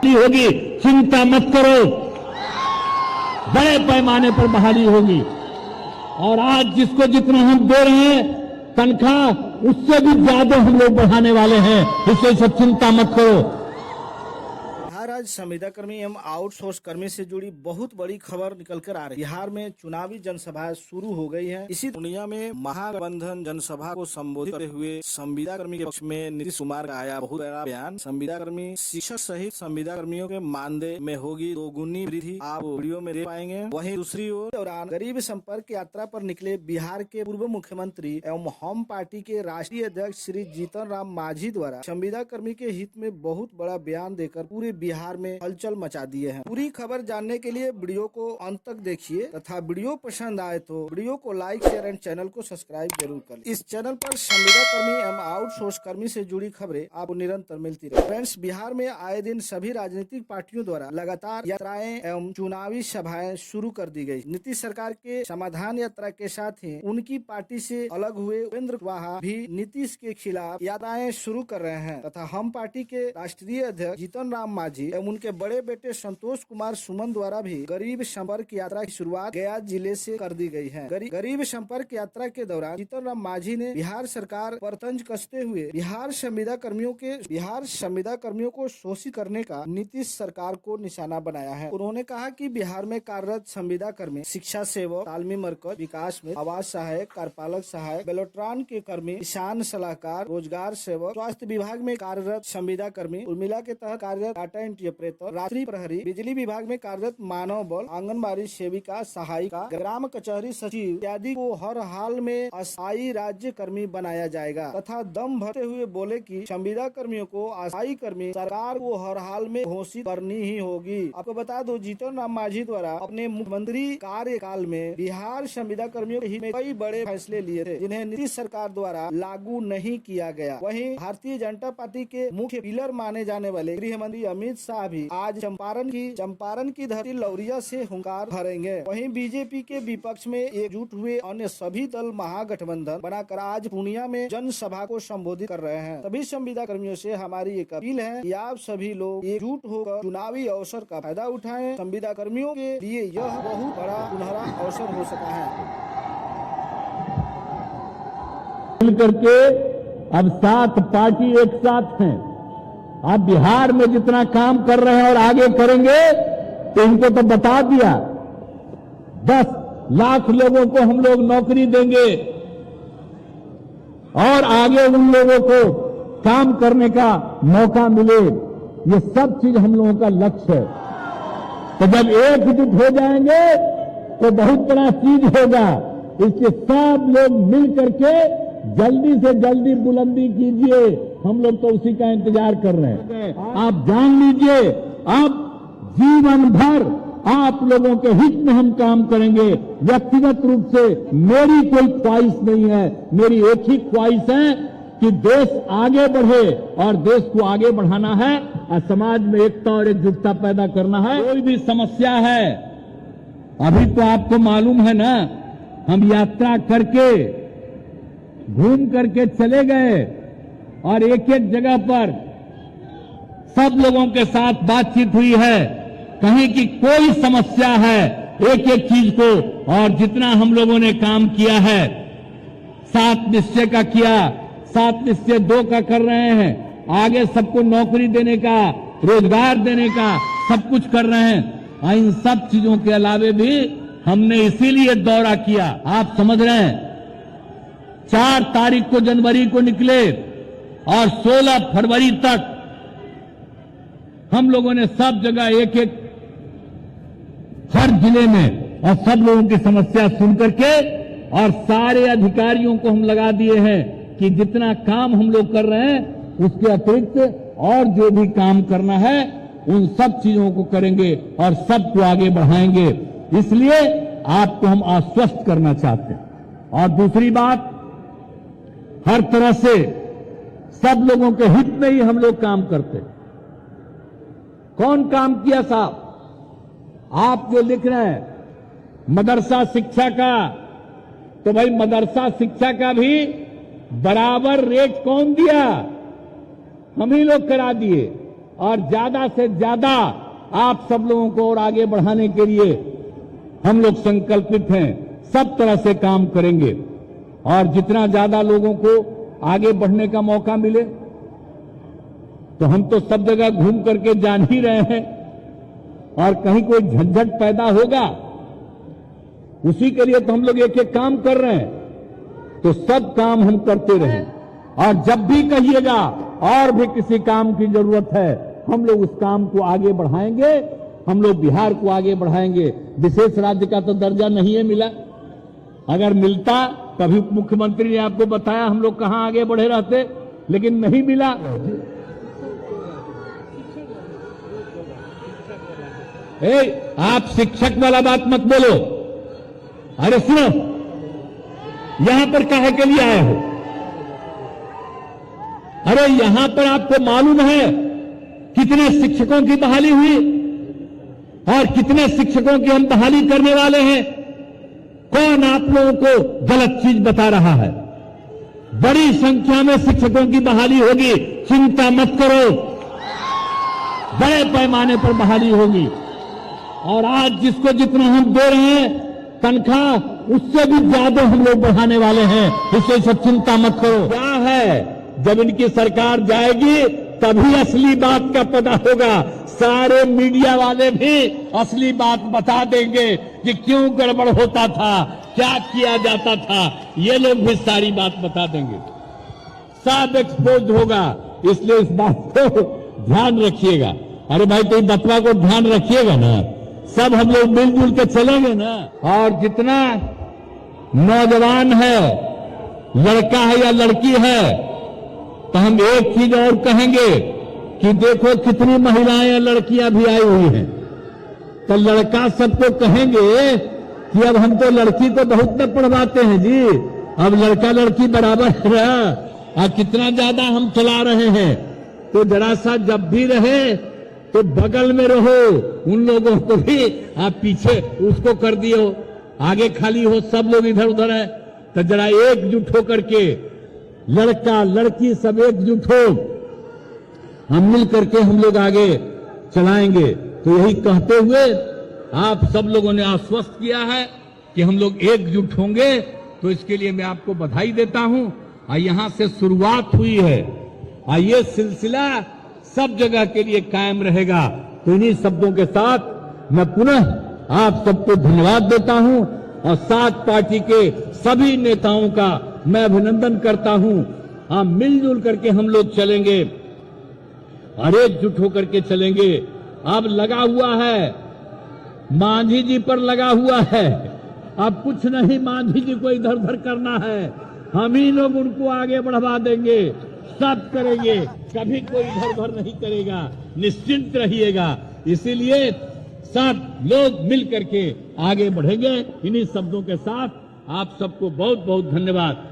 होगी, चिंता मत करो, बड़े पैमाने पर बहाली होगी। और आज जिसको जितना हम दे रहे हैं तनख्वाह, उससे भी ज्यादा हम लोग बढ़ाने वाले हैं, इससे सब चिंता मत करो। बिहार राज्य संविदा कर्मी एवं आउटसोर्स कर्मी से जुड़ी बहुत बड़ी खबर निकलकर आ रही है। बिहार में चुनावी जनसभाएं शुरू हो गई हैं। इसी पूर्णिया में महागठबंधन जनसभा को संबोधित करते हुए संविदा कर्मी के पक्ष में नीतीश कुमार का आया बहुत बड़ा बयान। संविदा कर्मी, शिक्षक सहित संविदा कर्मियों के मानदेय में होगी दोगुनी वृद्धि, आप वीडियो में देख पाएंगे। वहीं दूसरी ओर दौरान गरीब संपर्क यात्रा पर निकले बिहार के पूर्व मुख्यमंत्री एवं हम पार्टी के राष्ट्रीय अध्यक्ष श्री जीतन राम मांझी द्वारा संविदा कर्मी के हित में बहुत बड़ा बयान देकर पूरे बिहार में हलचल मचा दिए हैं। पूरी खबर जानने के लिए वीडियो को अंत तक देखिए तथा वीडियो पसंद आए तो वीडियो को लाइक, शेयर एंड चैनल को सब्सक्राइब जरूर करें। इस चैनल पर संविदा कर्मी एवं आउटसोर्स कर्मी से जुड़ी खबरें आपको निरंतर मिलती रहे। फ्रेंड्स, बिहार में आए दिन सभी राजनीतिक पार्टियों द्वारा लगातार यात्राएं एवं चुनावी सभाएं शुरू कर दी गयी। नीतीश सरकार के समाधान यात्रा के साथ ही उनकी पार्टी से अलग हुए उपेंद्र कुशवाहा भी नीतीश के खिलाफ यात्राएं शुरू कर रहे हैं तथा हम पार्टी के राष्ट्रीय अध्यक्ष जीतन राम मांझी एवं उनके बड़े बेटे संतोष कुमार सुमन द्वारा भी गरीब संपर्क यात्रा की शुरुआत गया जिले से कर दी गई है। गरीब संपर्क यात्रा के दौरान जीतन राम मांझी ने बिहार सरकार पर तंज कसते हुए बिहार संविदा कर्मियों को शोषित करने का नीतीश सरकार को निशाना बनाया है। उन्होंने कहा कि बिहार में कार्यरत संविदा कर्मी, शिक्षा सेवक, तालमी मरकज, विकास में आवास सहायक, कार्यपालक सहायक, बेलोट्रॉन के कर्मी, किसान सलाहकार, रोजगार सेवक, स्वास्थ्य विभाग में कार्यरत संविदा कर्मी, उर्मिला के तहत कार्यरत डाटा एंट्री ऑपरेटर, रात्रि प्रहरी, बिजली विभाग में कार्यरत मानव बल, आंगनबाड़ी सेविका, सहायिका, ग्राम कचहरी सचिव इत्यादि को हर हाल में अस्थायी राज्य कर्मी बनाया जाएगा तथा दम भरते हुए बोले कि संविदा कर्मियों को अस्थायी कर्मी सरकार को हर हाल में घोषित करनी ही होगी। आपको बता दो, जीतन राम मांझी द्वारा अपने मुख्यमंत्री कार्यकाल में बिहार संविदा कर्मियों के हित में कई बड़े फैसले लिए थे जिन्हें नीतीश सरकार द्वारा लागू नहीं किया गया। वहीं भारतीय जनता पार्टी के मुख्य पिलर माने जाने वाले गृह मंत्री अमित शाह भी आज चंपारण की धरती लौरिया से हुंकार भरेंगे। वहीं बीजेपी के विपक्ष में एकजुट हुए अन्य सभी दल महागठबंधन बनाकर आज पूर्णिया में जनसभा को संबोधित कर रहे हैं। सभी संविदा कर्मियों से हमारी एक अपील है कि आप सभी लोग एकजुट होकर चुनावी अवसर का फायदा उठाएं। संविदा कर्मियों के लिए यह बहुत बड़ा सुनहरा अवसर हो सका है। मिलकर के अब 7 पार्टी एक साथ हैं। आप बिहार में जितना काम कर रहे हैं और आगे करेंगे तो इनको तो बता दिया, 10 लाख लोगों को हम लोग नौकरी देंगे और आगे उन लोगों को काम करने का मौका मिले। ये सब चीज हम लोगों का लक्ष्य है। तो जब एकजुट हो जाएंगे तो बहुत बड़ा चीज होगा। इसलिए सब लोग मिल करके जल्दी से जल्दी बुलंदी कीजिए। हम लोग तो उसी का इंतजार कर रहे हैं। आप जान लीजिए, अब जीवन भर आप लोगों के हित में हम काम करेंगे। व्यक्तिगत रूप से मेरी कोई ख्वाहिश नहीं है, मेरी एक ही ख्वाहिश है कि देश आगे बढ़े और देश को आगे बढ़ाना है और समाज में एकता और एकजुटता पैदा करना है। कोई भी समस्या है, अभी तो आपको मालूम है ना, हम यात्रा करके घूम करके चले गए और एक एक जगह पर सब लोगों के साथ बातचीत हुई है। कहीं की कोई समस्या है, एक एक चीज को, और जितना हम लोगों ने काम किया है, 7 निश्चय का किया, 7 निश्चय 2 का कर रहे हैं, आगे सबको नौकरी देने का, रोजगार देने का सब कुछ कर रहे हैं। इन सब चीजों के अलावे भी हमने इसीलिए दौरा किया। आप समझ रहे हैं, 4 तारीख को जनवरी को निकले और 16 फरवरी तक हम लोगों ने सब जगह एक एक हर जिले में और सब लोगों की समस्या सुन करके और सारे अधिकारियों को हम लगा दिए हैं कि जितना काम हम लोग कर रहे हैं उसके अतिरिक्त और जो भी काम करना है उन सब चीजों को करेंगे और सबको आगे बढ़ाएंगे। इसलिए आपको हम आश्वस्त करना चाहते हैं। और दूसरी बात, हर तरह से सब लोगों के हित में ही हम लोग काम करते हैं। कौन काम किया साहब? आप जो लिख रहे हैं मदरसा शिक्षा का, तो भाई मदरसा शिक्षा का भी बराबर रेट कौन दिया? हम ही लोग करा दिए। और ज्यादा से ज्यादा आप सब लोगों को और आगे बढ़ाने के लिए हम लोग संकल्पित हैं, सब तरह से काम करेंगे और जितना ज्यादा लोगों को आगे बढ़ने का मौका मिले, तो हम तो सब जगह घूम करके जान ही रहे हैं और कहीं कोई झंझट पैदा होगा उसी के लिए तो हम लोग एक एक काम कर रहे हैं, तो सब काम हम करते रहें और जब भी कहिएगा और भी किसी काम की जरूरत है हम लोग उस काम को आगे बढ़ाएंगे, हम लोग बिहार को आगे बढ़ाएंगे। विशेष राज्य का तो दर्जा नहीं है मिला, अगर मिलता कभी मुख्यमंत्री ने आपको बताया हम लोग कहां आगे बढ़े रहते, लेकिन नहीं मिला। आप शिक्षक वाला बात मत बोलो, अरे सुनो, यहां पर काहे के लिए आए हो? अरे यहां पर आपको मालूम है कितने शिक्षकों की बहाली हुई और कितने शिक्षकों की हम बहाली करने वाले हैं? कौन आप लोगों को गलत चीज बता रहा है? बड़ी संख्या में शिक्षकों की बहाली होगी, चिंता मत करो, बड़े पैमाने पर बहाली होगी और आज जिसको जितना हम दे रहे हैं तनख्वाह, उससे भी ज्यादा हम लोग बढ़ाने वाले हैं, इसलिए सब चिंता मत करो। क्या है, जब इनकी सरकार जाएगी तभी असली बात का पता होगा, सारे मीडिया वाले भी असली बात बता देंगे कि क्यों गड़बड़ होता था, क्या किया जाता था, ये लोग भी सारी बात बता देंगे, सब एक्सपोज होगा। इसलिए इस बात को ध्यान रखिएगा। अरे भाई कोई बतवा को ध्यान रखिएगा ना, सब हम लोग मिलजुल के चलेंगे ना। और जितना नौजवान है, लड़का है या लड़की है, तो हम एक चीज और कहेंगे कि देखो कितनी महिलाएं या लड़कियां भी आई हुई हैं, तो लड़का सबको कहेंगे कि अब हम तो लड़की को बहुत न पढ़वाते हैं जी, अब लड़का लड़की बराबर रहा, कितना ज्यादा हम चला रहे हैं, तो जरा सा जब भी रहे तो बगल में रहो, उन लोगों को भी आप पीछे उसको कर दियो, आगे खाली हो, सब लोग इधर उधर है, तो जरा एकजुट होकर के लड़का लड़की सब एकजुट हो, हम मिल करके हम लोग आगे चलाएंगे। तो यही कहते हुए आप सब लोगों ने आश्वस्त किया है कि हम लोग एकजुट होंगे, तो इसके लिए मैं आपको बधाई देता हूं। और यहां से शुरुआत हुई है और ये सिलसिला सब जगह के लिए कायम रहेगा। तो इन्हीं शब्दों के साथ मैं पुनः आप सबको धन्यवाद देता हूं और साथ पार्टी के सभी नेताओं का मैं अभिनंदन करता हूं। हम मिलजुल करके हम लोग चलेंगे और एकजुट होकर के चलेंगे। अब लगा हुआ है, मांझी जी पर लगा हुआ है, अब कुछ नहीं मांझी जी को इधर उधर करना है, हम ही लोग उनको आगे बढ़वा देंगे, सब करेंगे, कभी कोई इधर उधर नहीं करेगा, निश्चिंत रहिएगा। इसीलिए सब लोग मिल करके आगे बढ़ेंगे। इन्हीं शब्दों के साथ आप सबको बहुत बहुत धन्यवाद।